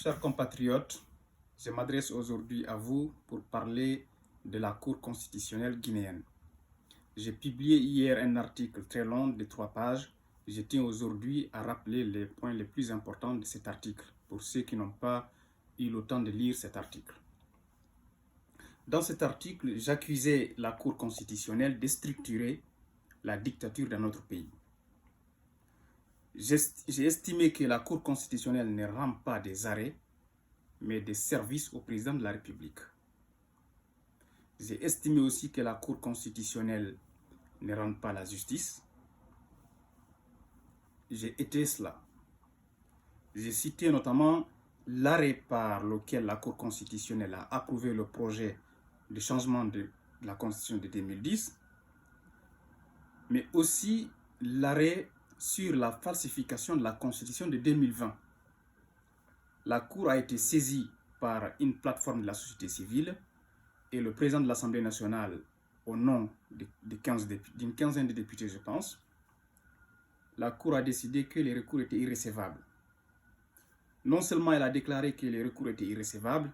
Chers compatriotes, je m'adresse aujourd'hui à vous pour parler de la Cour constitutionnelle guinéenne. J'ai publié hier un article très long de 3 pages. Je tiens aujourd'hui à rappeler les points les plus importants de cet article pour ceux qui n'ont pas eu le temps de lire cet article. Dans cet article, j'accusais la Cour constitutionnelle de structurer la dictature dans notre pays. J'ai estimé que la Cour constitutionnelle ne rend pas des arrêts, mais des services au président de la République. J'ai estimé aussi que la Cour constitutionnelle ne rend pas la justice. J'ai été cela. J'ai cité notamment l'arrêt par lequel la Cour constitutionnelle a approuvé le projet de changement de la Constitution de 2010, mais aussi l'arrêt sur la falsification de la Constitution de 2020. La Cour a été saisie par une plateforme de la société civile et le président de l'Assemblée nationale, au nom d'une quinzaine de députés, je pense, la Cour a décidé que les recours étaient irrécevables. Non seulement elle a déclaré que les recours étaient irrécevables,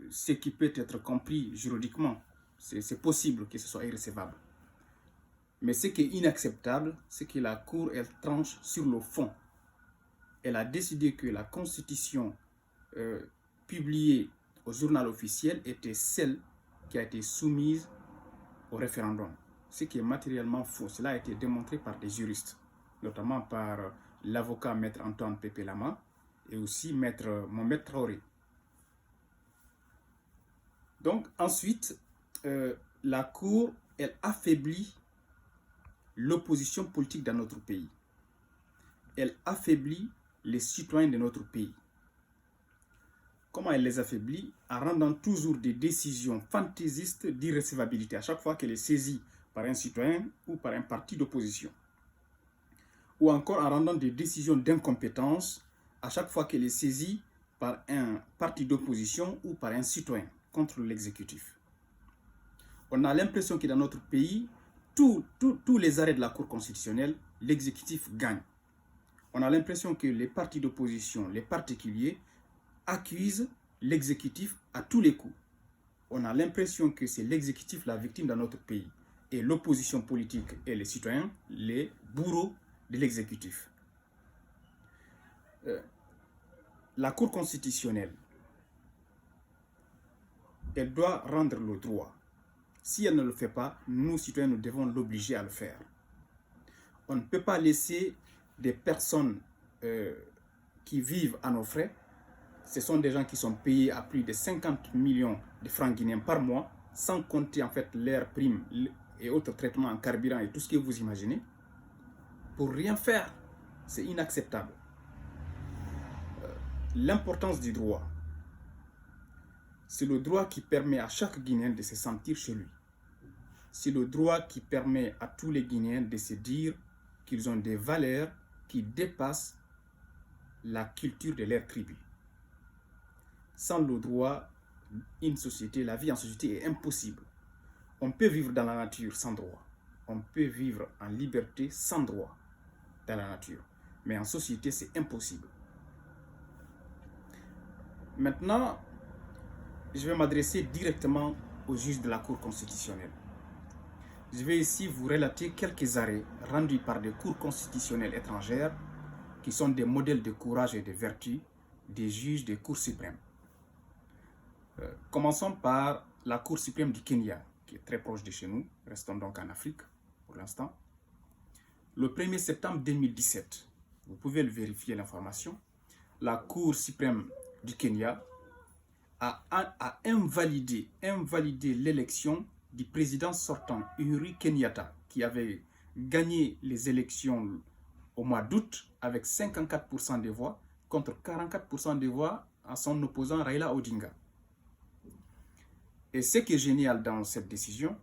ce qui peut être compris juridiquement, c'est possible que ce soit irrécevable. Mais ce qui est inacceptable, c'est que la Cour, elle tranche sur le fond. Elle a décidé que la Constitution publiée au journal officiel était celle qui a été soumise au référendum. Ce qui est matériellement faux. Cela a été démontré par des juristes, notamment par l'avocat maître Antoine Pépé Lama et aussi maître Mohamed Traoré. Donc ensuite, la Cour, elle affaiblit l'opposition politique dans notre pays. Elle affaiblit les citoyens de notre pays. Comment elle les affaiblit? En rendant toujours des décisions fantaisistes d'irrécevabilité à chaque fois qu'elle est saisie par un citoyen ou par un parti d'opposition. Ou encore en rendant des décisions d'incompétence à chaque fois qu'elle est saisie par un parti d'opposition ou par un citoyen contre l'exécutif. On a l'impression que dans notre pays, tous les arrêts de la Cour constitutionnelle, l'exécutif gagne. On a l'impression que les partis d'opposition, les particuliers, accusent l'exécutif à tous les coups. On a l'impression que c'est l'exécutif la victime dans notre pays et l'opposition politique et les citoyens les bourreaux de l'exécutif. La Cour constitutionnelle, elle doit rendre le droit. Si elle ne le fait pas, nous, citoyens, nous devons l'obliger à le faire. On ne peut pas laisser des personnes qui vivent à nos frais. Ce sont des gens qui sont payés à plus de 50 millions de francs guinéens par mois, sans compter en fait leurs primes et autres traitements en carburant et tout ce que vous imaginez, pour rien faire. C'est inacceptable. L'importance du droit, c'est le droit qui permet à chaque Guinéen de se sentir chez lui. C'est le droit qui permet à tous les Guinéens de se dire qu'ils ont des valeurs qui dépassent la culture de leur tribu. Sans le droit, la vie en société est impossible. On peut vivre dans la nature sans droit. On peut vivre en liberté sans droit dans la nature. Mais en société, c'est impossible. Maintenant, je vais m'adresser directement au juge de la Cour constitutionnelle. Je vais ici vous relater quelques arrêts rendus par des cours constitutionnelles étrangères qui sont des modèles de courage et de vertu des juges des cours suprêmes. Commençons par la Cour suprême du Kenya, qui est très proche de chez nous. Restons donc en Afrique pour l'instant. Le 1er septembre 2017, vous pouvez le vérifier l'information, la Cour suprême du Kenya a invalidé l'élection du président sortant Uhuru Kenyatta, qui avait gagné les élections au mois d'août avec 54% des voix contre 44% des voix à son opposant Raila Odinga. Et ce qui est génial dans cette décision,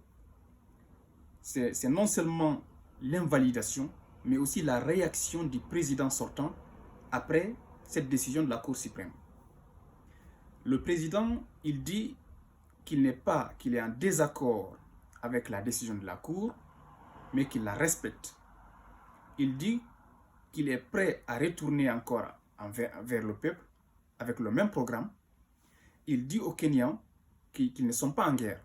c'est non seulement l'invalidation, mais aussi la réaction du président sortant après cette décision de la Cour suprême. Le président, il dit qu'il est en désaccord avec la décision de la Cour, mais qu'il la respecte. Il dit qu'il est prêt à retourner encore vers le peuple avec le même programme, il dit aux Kenyans qu'ils ne sont pas en guerre,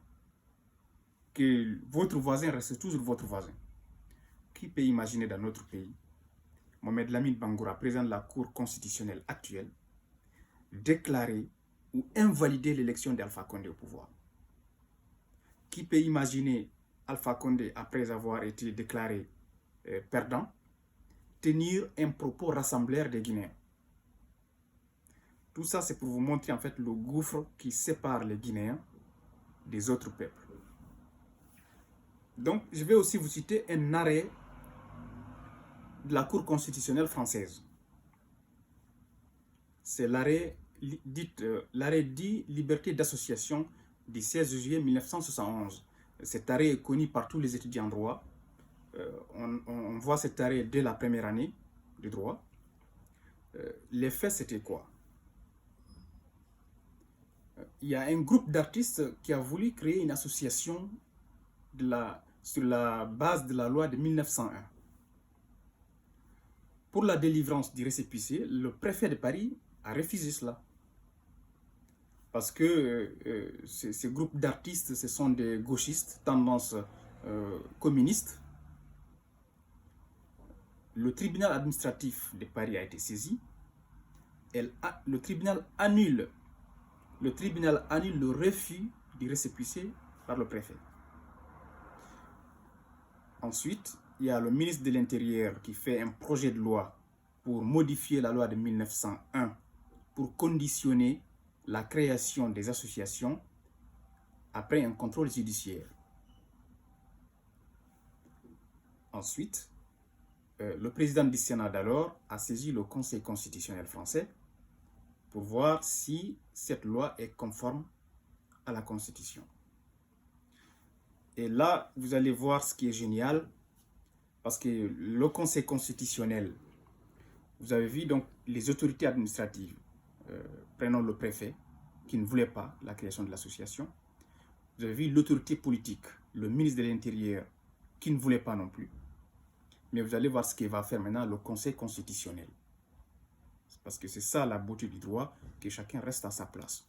que votre voisin reste toujours votre voisin. Qui peut imaginer dans notre pays, Mohamed Lamine Bangoura, président de la Cour constitutionnelle actuelle, déclarer ou invalider l'élection d'Alpha Condé au pouvoir? Qui peut imaginer Alpha Condé, après avoir été déclaré perdant, tenir un propos rassemblaire des Guinéens? Tout ça, c'est pour vous montrer en fait le gouffre qui sépare les Guinéens des autres peuples. Donc, je vais aussi vous citer un arrêt de la Cour constitutionnelle française. C'est l'arrêt dit liberté d'association du 16 juillet 1971. Cet arrêt est connu par tous les étudiants en droit. On voit cet arrêt dès la première année de droit. Les faits, c'était quoi? Il y a un groupe d'artistes qui a voulu créer une association sur la base de la loi de 1901. Pour la délivrance du récépissé, le préfet de Paris a refusé cela. Parce que ces groupes d'artistes, ce sont des gauchistes, tendance communiste. Le tribunal administratif de Paris a été saisi. Le tribunal annule le refus du récépissé par le préfet. Ensuite, il y a le ministre de l'Intérieur qui fait un projet de loi pour modifier la loi de 1901 pour conditionner la création des associations après un contrôle judiciaire. Ensuite, le président du Sénat d'alors a saisi le Conseil constitutionnel français pour voir si cette loi est conforme à la Constitution. Et là, vous allez voir ce qui est génial, parce que le Conseil constitutionnel, vous avez vu donc les autorités administratives, prenons le préfet, qui ne voulait pas la création de l'association. Vous avez vu l'autorité politique, le ministre de l'Intérieur, qui ne voulait pas non plus. Mais vous allez voir ce qu'il va faire maintenant le Conseil constitutionnel. Parce que c'est ça la beauté du droit, que chacun reste à sa place.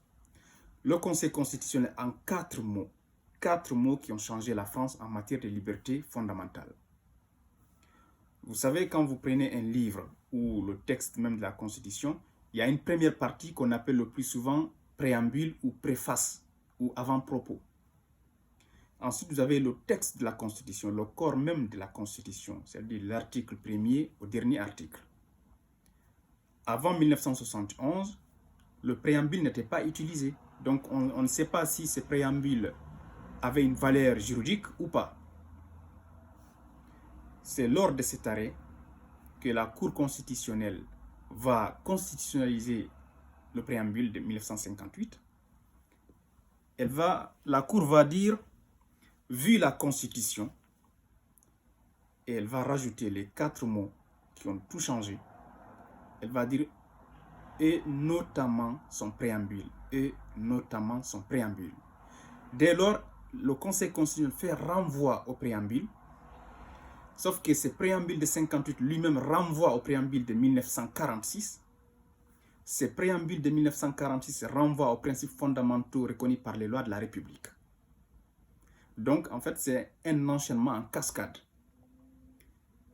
Le Conseil constitutionnel, en 4 mots qui ont changé la France en matière de liberté fondamentale. Vous savez, quand vous prenez un livre ou le texte même de la Constitution, il y a une première partie qu'on appelle le plus souvent préambule ou préface ou avant-propos. Ensuite, vous avez le texte de la Constitution, le corps même de la Constitution, c'est-à-dire l'article 1er au dernier article. Avant 1971, le préambule n'était pas utilisé. Donc, on ne sait pas si ce préambule avait une valeur juridique ou pas. C'est lors de cet arrêt que la Cour constitutionnelle va constitutionnaliser le préambule de 1958. La Cour va dire, vu la Constitution, et elle va rajouter les 4 mots qui ont tout changé. Elle va dire, et notamment son préambule, et notamment son préambule. Dès lors, le Conseil constitutionnel fait renvoi au préambule, sauf que ce préambule de 58 lui-même renvoie au préambule de 1946. Ce préambule de 1946 renvoie aux principes fondamentaux reconnus par les lois de la République. Donc, en fait, c'est un enchaînement en cascade.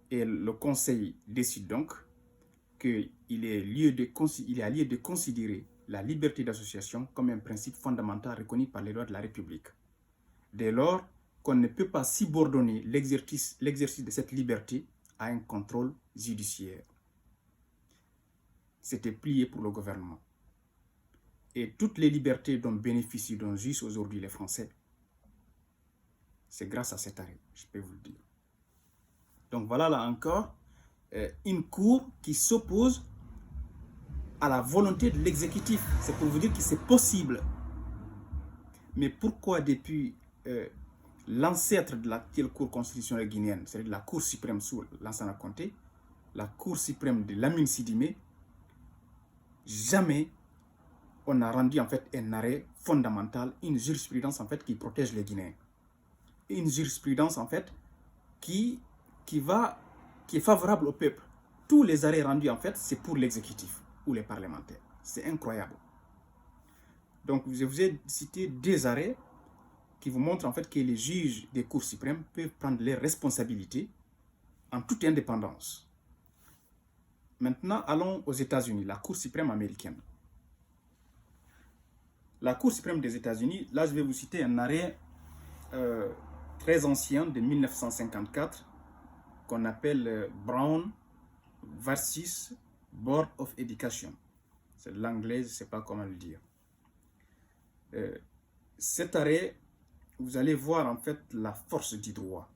Et le Conseil décide donc qu'il y a lieu de considérer la liberté d'association comme un principe fondamental reconnu par les lois de la République. Dès lors qu'on ne peut pas subordonner l'exercice de cette liberté à un contrôle judiciaire. C'était plié pour le gouvernement. Et toutes les libertés dont bénéficient, dont jouissent aujourd'hui les Français, c'est grâce à cet arrêt, je peux vous le dire. Donc voilà là encore une cour qui s'oppose à la volonté de l'exécutif. C'est pour vous dire que c'est possible. Mais pourquoi depuis l'ancêtre de l'actuelle Cour constitutionnelle guinéenne, c'est-à-dire la Cour suprême sous Lansana Conté, la Cour suprême de Lamine Sidimé, jamais on a rendu en fait un arrêt fondamental, une jurisprudence en fait qui protège les Guinéens. Une jurisprudence en fait qui est favorable au peuple. Tous les arrêts rendus en fait, c'est pour l'exécutif ou les parlementaires. C'est incroyable. Donc, je vous ai cité des arrêts qui vous montrent en fait que les juges des cours suprêmes peuvent prendre leurs responsabilités en toute indépendance. Maintenant, allons aux États-Unis, la Cour suprême américaine. La Cour suprême des États-Unis, là je vais vous citer un arrêt très ancien de 1954 qu'on appelle Brown versus Board of Education. C'est de l'anglais, je ne sais pas comment le dire. Cet arrêt, vous allez voir en fait la force du droit.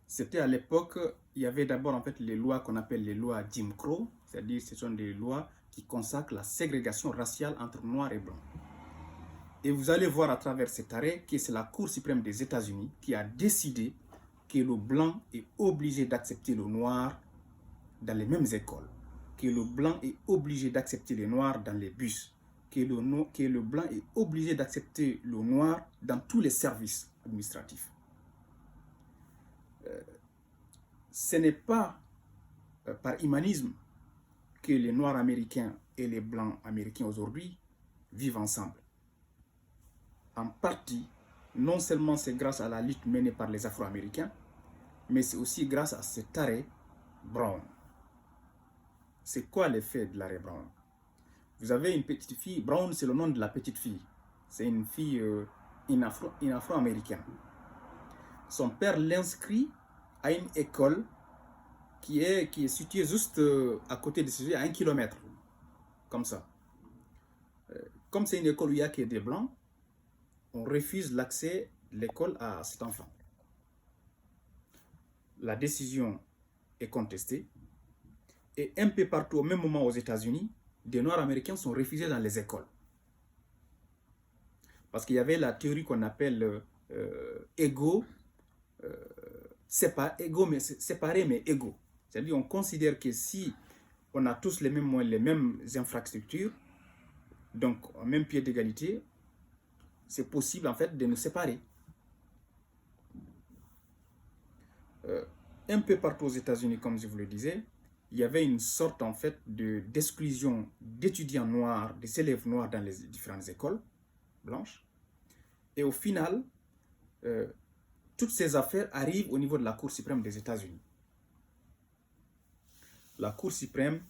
C'était à l'époque, il y avait d'abord en fait les lois qu'on appelle les lois Jim Crow, c'est-à-dire ce sont des lois qui consacrent la ségrégation raciale entre noirs et blancs. Et vous allez voir à travers cet arrêt que c'est la Cour suprême des États-Unis qui a décidé que le blanc est obligé d'accepter le noir dans les mêmes écoles, que le blanc est obligé d'accepter les noirs dans les bus, que le blanc est obligé d'accepter le noir dans tous les services administratifs. Ce n'est pas par humanisme que les noirs américains et les blancs américains aujourd'hui vivent ensemble. En partie, non seulement c'est grâce à la lutte menée par les Afro-Américains, mais c'est aussi grâce à cet arrêt Brown. C'est quoi l'effet de l'arrêt Brown? Vous avez une petite fille, Brown c'est le nom de la petite fille. C'est une fille, une Afro-Américaine. Son père l'inscrit à une école qui est située juste à côté de chez à 1 kilomètre. Comme ça. Comme c'est une école où il n'y a que des blancs, on refuse l'accès de l'école à cet enfant. La décision est contestée. Et un peu partout, au même moment aux États-Unis, des Noirs américains sont refusés dans les écoles. Parce qu'il y avait la théorie qu'on appelle séparés mais égaux. C'est-à-dire qu'on considère que si on a tous les mêmes moyens, les mêmes infrastructures, donc au même pied d'égalité, c'est possible en fait de nous séparer. Un peu partout aux États-Unis, comme je vous le disais, il y avait une sorte en fait d'exclusion d'étudiants noirs, des élèves noirs dans les différentes écoles blanches. Et au final, toutes ces affaires arrivent au niveau de la Cour suprême des États-Unis. La Cour suprême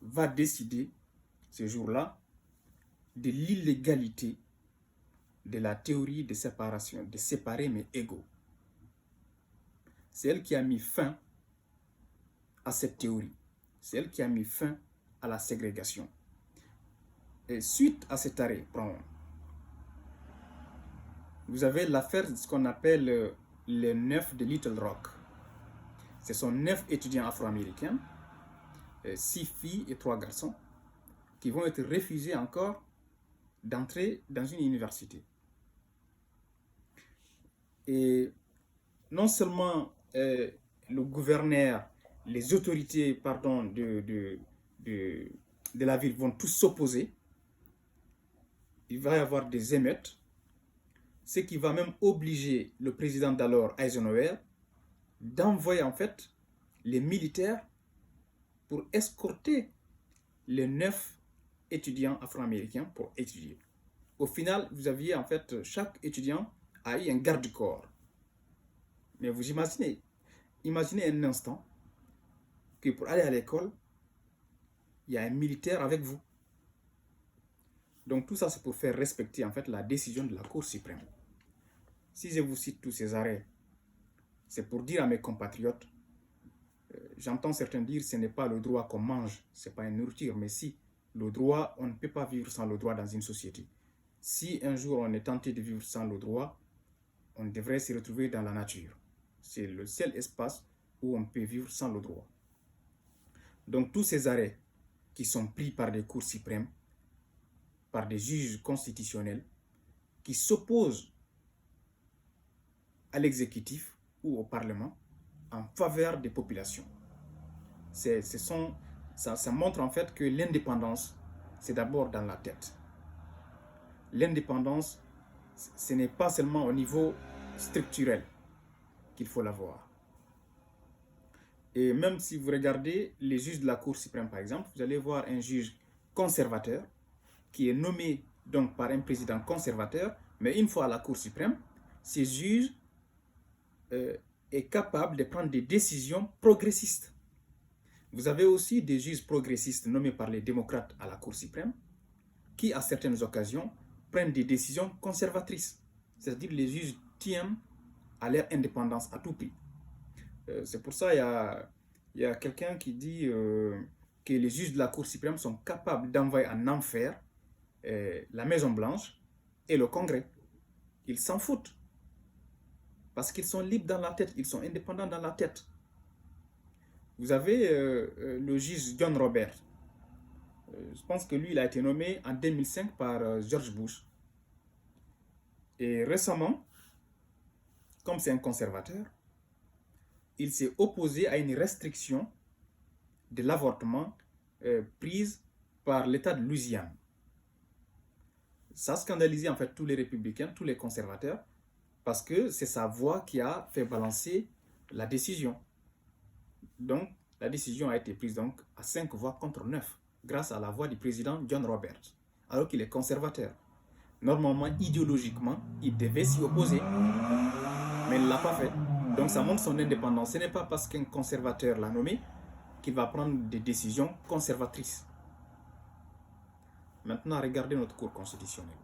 va décider ce jour-là de l'illégalité de la théorie de séparation, de séparer mais égaux. C'est elle qui a mis fin à cette théorie. C'est elle qui a mis fin à la ségrégation. Et suite à cet arrêt, vous avez l'affaire de ce qu'on appelle les 9 de Little Rock. Ce sont 9 étudiants afro-américains, 6 filles et 3 garçons, qui vont être refusés encore d'entrer dans une université. Et non seulement le gouverneur, les autorités de la ville vont tous s'opposer, il va y avoir des émeutes, ce qui va même obliger le président d'alors, Eisenhower, d'envoyer en fait les militaires pour escorter les 9 étudiants afro-américains pour étudier. Au final, vous aviez en fait, chaque étudiant a eu un garde-corps. Mais vous imaginez un instant que pour aller à l'école, il y a un militaire avec vous. Donc tout ça, c'est pour faire respecter en fait la décision de la Cour suprême. Si je vous cite tous ces arrêts, c'est pour dire à mes compatriotes, j'entends certains dire ce n'est pas le droit qu'on mange, ce n'est pas une nourriture, mais si, le droit, on ne peut pas vivre sans le droit dans une société. Si un jour on est tenté de vivre sans le droit, on devrait se retrouver dans la nature. C'est le seul espace où on peut vivre sans le droit. Donc tous ces arrêts qui sont pris par des cours suprêmes, par des juges constitutionnels, qui s'opposent à l'exécutif ou au Parlement en faveur des populations. Ça montre en fait que l'indépendance, c'est d'abord dans la tête. L'indépendance, ce n'est pas seulement au niveau structurel qu'il faut l'avoir. Et même si vous regardez les juges de la Cour suprême, par exemple, vous allez voir un juge conservateur qui est nommé donc par un président conservateur, mais une fois à la Cour suprême, ce juge est capable de prendre des décisions progressistes. Vous avez aussi des juges progressistes nommés par les démocrates à la Cour suprême qui, à certaines occasions, prennent des décisions conservatrices. C'est-à-dire les juges tiennent à leur indépendance à tout prix. C'est pour ça qu'il y a quelqu'un qui dit que les juges de la Cour suprême sont capables d'envoyer en enfer la Maison Blanche et le Congrès. Ils s'en foutent. Parce qu'ils sont libres dans la tête, ils sont indépendants dans la tête. Vous avez le juge John Roberts. Je pense que lui, il a été nommé en 2005 par George Bush. Et récemment, comme c'est un conservateur, il s'est opposé à une restriction de l'avortement prise par l'État de Louisiane. Ça a scandalisé en fait tous les républicains, tous les conservateurs, parce que c'est sa voix qui a fait balancer la décision. Donc, la décision a été prise donc à 5 voix contre 9, grâce à la voix du président John Roberts, alors qu'il est conservateur. Normalement, idéologiquement, il devait s'y opposer, mais il ne l'a pas fait. Donc, ça montre son indépendance. Ce n'est pas parce qu'un conservateur l'a nommé qu'il va prendre des décisions conservatrices. Maintenant, regardez notre cour constitutionnelle.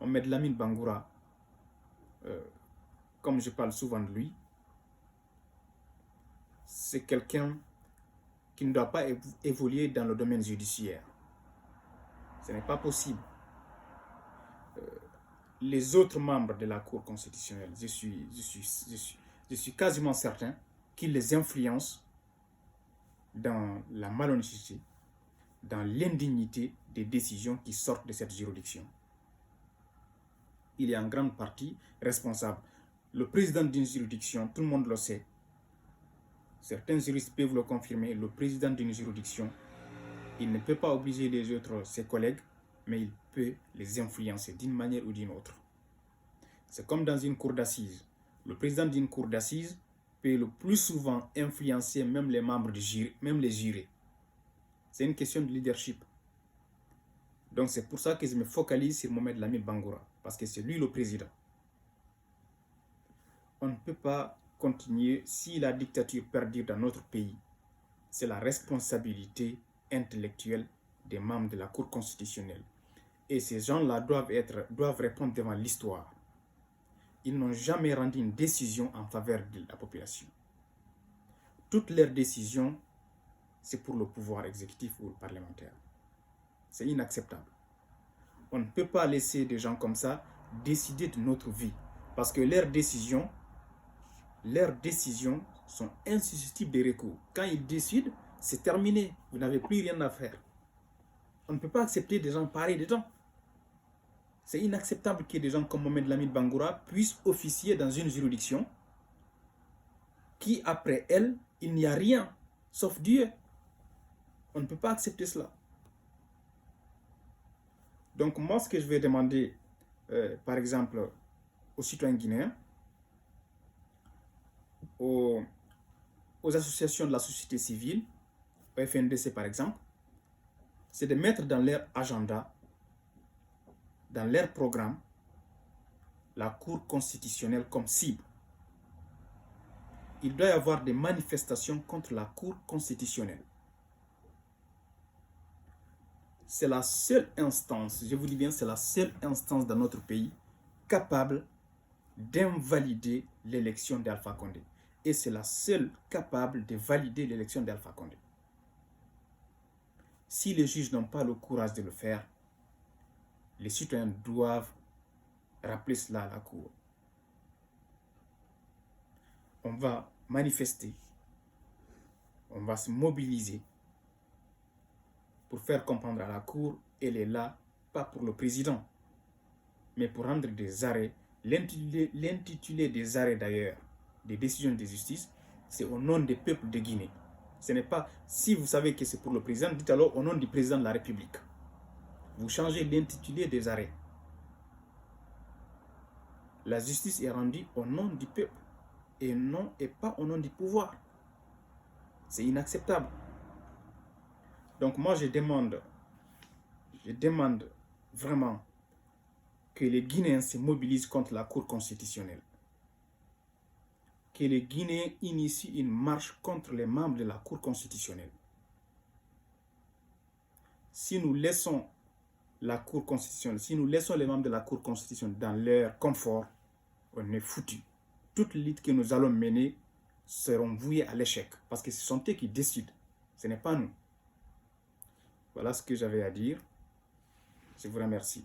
Mohamed Lamine Bangoura, comme je parle souvent de lui, c'est quelqu'un qui ne doit pas évoluer dans le domaine judiciaire. Ce n'est pas possible. Les autres membres de la Cour constitutionnelle, je suis quasiment certain qu'ils les influencent dans la malhonnêteté, dans l'indignité des décisions qui sortent de cette juridiction. Il est en grande partie responsable. Le président d'une juridiction, tout le monde le sait, certains juristes peuvent le confirmer, le président d'une juridiction, il ne peut pas obliger les autres, ses collègues, mais il peut les influencer d'une manière ou d'une autre. C'est comme dans une cour d'assises. Le président d'une cour d'assises peut le plus souvent influencer même les membres du jury, même les jurés. C'est une question de leadership. Donc c'est pour ça que je me focalise sur Mohamed Lamine Bangoura, parce que c'est lui le président. On ne peut pas continuer si la dictature perdure dans notre pays. C'est la responsabilité intellectuelle des membres de la Cour constitutionnelle. Et ces gens-là doivent répondre devant l'histoire. Ils n'ont jamais rendu une décision en faveur de la population. Toutes leurs décisions, c'est pour le pouvoir exécutif ou le parlementaire. C'est inacceptable. On ne peut pas laisser des gens comme ça décider de notre vie. Parce que leurs décisions sont insusceptibles de recours. Quand ils décident, c'est terminé. Vous n'avez plus rien à faire. On ne peut pas accepter des gens pareils dedans. C'est inacceptable que des gens comme Mohamed Lamine Bangoura puissent officier dans une juridiction qui, après elle, il n'y a rien, sauf Dieu. On ne peut pas accepter cela. Donc moi, ce que je vais demander, par exemple, aux citoyens guinéens, aux associations de la société civile, au FNDC par exemple, c'est de mettre dans leur agenda, dans leur programme, la Cour constitutionnelle comme cible. Il doit y avoir des manifestations contre la Cour constitutionnelle. C'est la seule instance, je vous dis bien, c'est la seule instance dans notre pays capable d'invalider l'élection d'Alpha Condé. Et c'est la seule capable de valider l'élection d'Alpha Condé. Si les juges n'ont pas le courage de le faire, les citoyens doivent rappeler cela à la Cour. On va manifester, on va se mobiliser pour faire comprendre à la Cour, elle est là, pas pour le président, mais pour rendre des arrêts. L'intitulé des arrêts d'ailleurs, des décisions de justice, c'est au nom des peuples de Guinée. Ce n'est pas, si vous savez que c'est pour le président, dites alors au nom du président de la République. Vous changez l'intitulé des arrêts. La justice est rendue au nom du peuple et pas au nom du pouvoir. C'est inacceptable. Donc moi, je demande vraiment que les Guinéens se mobilisent contre la Cour constitutionnelle. Que les Guinéens initient une marche contre les membres de la Cour constitutionnelle. Si nous laissons la Cour constitutionnelle, si nous laissons les membres de la Cour constitutionnelle dans leur confort, on est foutu. Toutes les luttes que nous allons mener seront vouées à l'échec. Parce que ce sont eux qui décident. Ce n'est pas nous. Voilà ce que j'avais à dire. Je vous remercie.